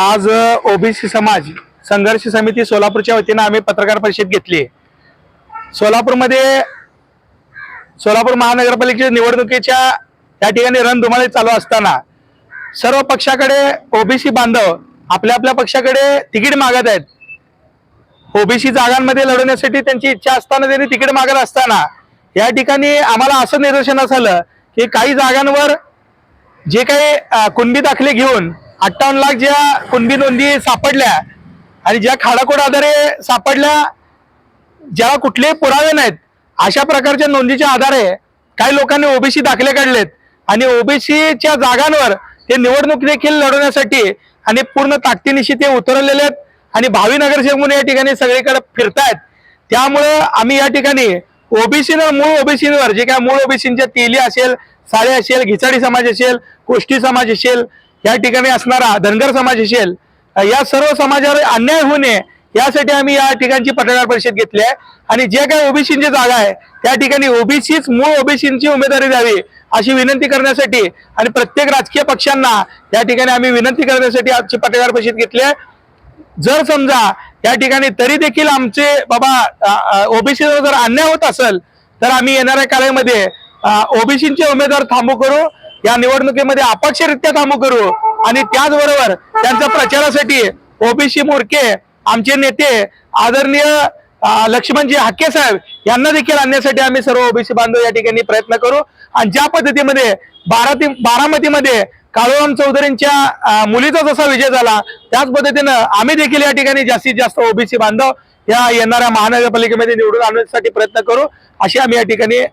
आज ओबीसी समाज संघर्ष समिती सोलापूरच्या वतीने आम्ही पत्रकार परिषद घेतली। सोलापूर महानगरपालिकेच्या निवडणुकीच्या या ठिकाणी रणधुमाळी चालू असताना सर्व पक्षाकडे ओबीसी बांधव आपल्या आपल्या पक्षाकडे तिकीट मागत आहेत। ओबीसी जागांमध्ये लढवण्यासाठी त्यांची इच्छा असताना त्यांनी तिकीट मागत असताना या ठिकाणी आम्हाला असं निदर्शनास आलं की काही जागांवर जे काही कुणबी दाखले घेऊन 58 लाख ज्या कुणबी नोंदी सापडल्या आणि ज्या खाडाखोड आधारे सापडल्या, ज्याला कुठलेही पुरावे नाहीत, अशा प्रकारच्या नोंदीच्या आधारे काही लोकांनी ओबीसी दाखले काढलेत आणि ओबीसीच्या जागांवर ते निवडणूक देखील लढवण्यासाठी आणि पूर्ण ताकदीनिशी ते उतरलेले आहेत आणि भावी नगरसेवक म्हणून या ठिकाणी सगळीकडे फिरतायत। त्यामुळे आम्ही या ठिकाणी ओबीसीवर मूळ ओबीसीवर जे काय मूळ ओबीसींच्या तेली असेल, साळे असेल, घिसाडी समाज असेल, कोष्टी समाज असेल, या ठिकाणी असणारा धनगर समाज असेल, या सर्व समाजावर अन्याय होऊ नये यासाठी आम्ही या ठिकाणची पत्रकार परिषद घेतली आहे आणि जे काही ओबीसींची जागा आहे त्या ठिकाणी ओबीसीच मूळ ओबीसींची उमेदवारी द्यावी अशी विनंती करण्यासाठी आणि प्रत्येक राजकीय पक्षांना या ठिकाणी आम्ही विनंती करण्यासाठी आजची पत्रकार परिषद घेतली आहे। जर समजा या ठिकाणी तरी देखील आमचे बाबा ओबीसीवर जर अन्याय होत असेल तर आम्ही येणाऱ्या काळामध्ये ओबीसींचे उमेदवार थांबू करू, या निवडणुकीमध्ये अपक्षरित्या थांबू करू आणि त्याचबरोबर त्यांच्या प्रचारासाठी ओबीसी मोर्चे आमचे नेते आदरणीय लक्ष्मणजी हाके साहेब यांना देखील आणण्यासाठी आम्ही सर्व ओबीसी बांधव या ठिकाणी प्रयत्न करू आणि ज्या पद्धतीमध्ये बारामतीमध्ये काळूराम चौधरींच्या मुलीचा जसा विजय झाला त्याच पद्धतीनं आम्ही देखील या ठिकाणी जास्तीत जास्त ओबीसी बांधव या येणाऱ्या महानगरपालिकेमध्ये निवडून आणण्यासाठी प्रयत्न करू अशी आम्ही या ठिकाणी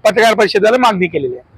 पत्रकार परिषदेला मागणी केलेली आहे।